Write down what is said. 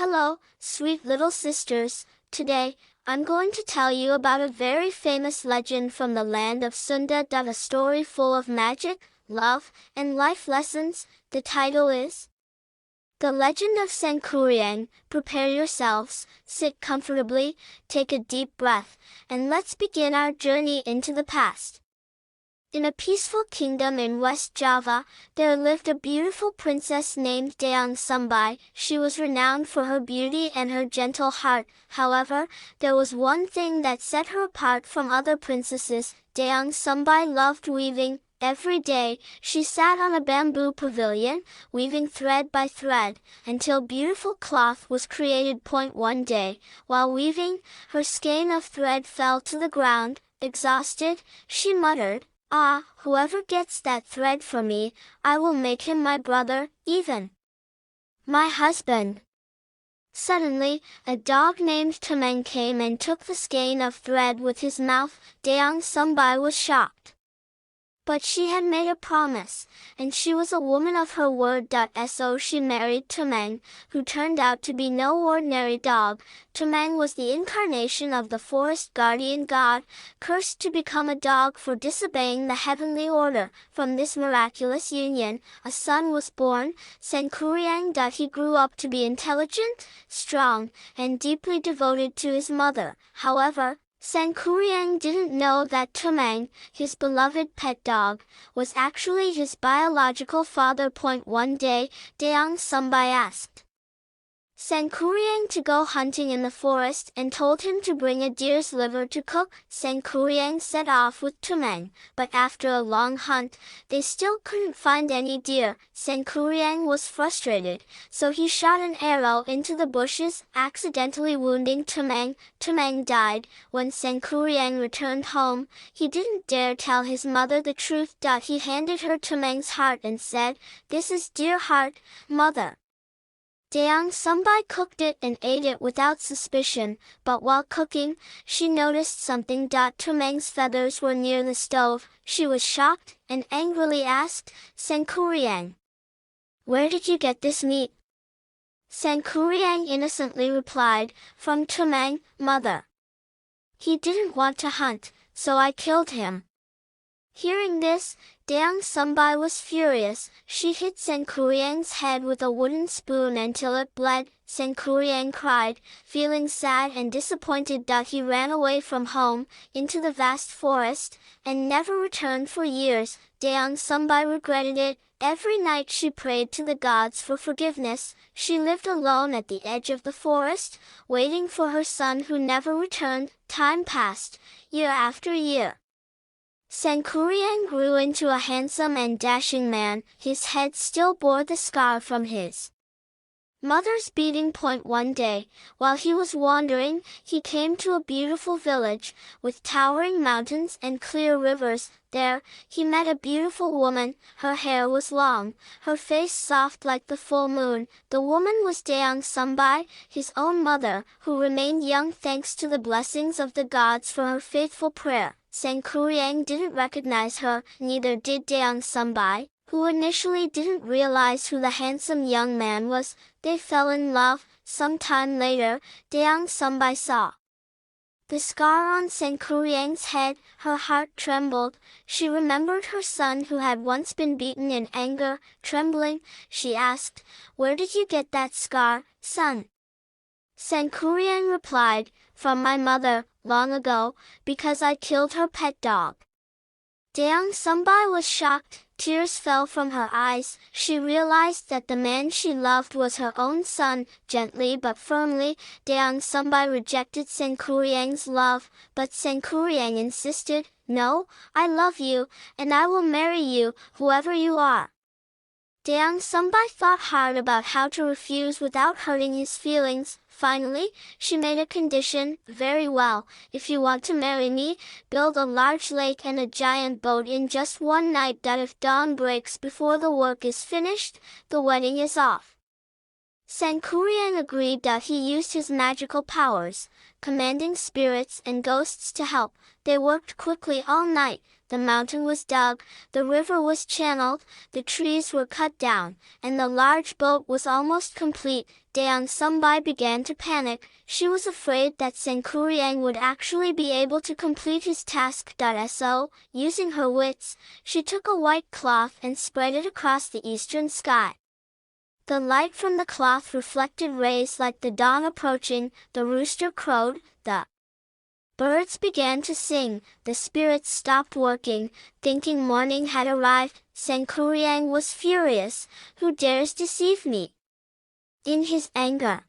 Hello, sweet little sisters. Today, I'm going to tell you about a very famous legend from the land of Sunda. A story full of magic, love, and life lessons. The title is The Legend of Sangkuriang. Prepare yourselves, sit comfortably, take a deep breath, and let's begin our journey into the past. In a peaceful kingdom in West Java, there lived a beautiful princess named Dayang Sumbi. She was renowned for her beauty and her gentle heart. However, there was one thing that set her apart from other princesses. Dayang Sumbi loved weaving. Every day, she sat on a bamboo pavilion, weaving thread by thread, until beautiful cloth was created. One day, while weaving, her skein of thread fell to the ground. Exhausted, she muttered, "Ah, whoever gets that thread for me, I will make him my brother, even my husband." Suddenly, a dog named Tamang came and took the skein of thread with his mouth. Dayang Sumbi was shocked. But she had made a promise, and she was a woman of her word. So she married Tamang, who turned out to be no ordinary dog. Tamang was the incarnation of the forest guardian god, cursed to become a dog for disobeying the heavenly order. From this miraculous union, a son was born, Sangkuriang. He grew up to be intelligent, strong, and deeply devoted to his mother. However, Sangkuriang didn't know that Tamang, his beloved pet dog, was actually his biological father. One day, Dayang Sumbi asked Sangkuriang to go hunting in the forest and told him to bring a deer's liver to cook. Sangkuriang set off with Tamang, but after a long hunt, they still couldn't find any deer. Sangkuriang was frustrated, so he shot an arrow into the bushes, accidentally wounding Tamang. Tamang died. When Sangkuriang returned home, he didn't dare tell his mother the truth. He handed her Tamang's heart and said, "This is dear heart, mother." Dayang Sumbi cooked it and ate it without suspicion, but while cooking, she noticed something. Tamang's feathers were near the stove. She was shocked and angrily asked Sangkuriang, "Where did you get this meat?" Sangkuriang innocently replied, "From Tamang, mother. He didn't want to hunt, so I killed him." Hearing this, Dayang Sumbi was furious. She hit Sangkuriang's head with a wooden spoon until it bled. Sangkuriang cried, feeling sad and disappointed. He ran away from home, into the vast forest, and never returned for years. Dayang Sumbi regretted it. Every night she prayed to the gods for forgiveness. She lived alone at the edge of the forest, waiting for her son who never returned. Time passed, year after year. Sangkuriang grew into a handsome and dashing man. His head still bore the scar from his mother's beating. One day, while he was wandering, he came to a beautiful village, with towering mountains and clear rivers. There, he met a beautiful woman. Her hair was long, her face soft like the full moon. The woman was Dayang Sumbi, his own mother, who remained young thanks to the blessings of the gods for her faithful prayer. Sangkuriang didn't recognize her, neither did Dayang Sumbi, who initially didn't realize who the handsome young man was. They fell in love. Some time later, Dayang Sumbi saw the scar on Sangkuriang's head. Her heart trembled. She remembered her son who had once been beaten. In anger. Trembling, she asked, "Where did you get that scar, son?" Sangkuriang replied, "From my mother, long ago, because I killed her pet dog." Dayang Sumbi was shocked. Tears fell from her eyes. She realized that the man she loved was her own son. Gently but firmly, Dayang Sumbi rejected Sangkuriang's love, but Sangkuriang insisted, "No, I love you, and I will marry you, whoever you are." Dayang Sumbi thought hard about how to refuse without hurting his feelings. Finally, she made a condition. "Very well, if you want to marry me, build a large lake and a giant boat in just one night. If dawn breaks before the work is finished, the wedding is off." Sangkuriang agreed that he used his magical powers, commanding spirits and ghosts to help. They worked quickly all night. The mountain was dug, the river was channeled, the trees were cut down, and the large boat was almost complete. Dayang Sumbi began to panic. She was afraid that Sangkuriang would actually be able to complete his task. So, using her wits, she took a white cloth and spread it across the eastern sky. The light from the cloth reflected rays like the dawn approaching. The rooster crowed, the birds began to sing, the spirits stopped working, thinking morning had arrived. Sangkuriang was furious. Who dares deceive me? In his anger,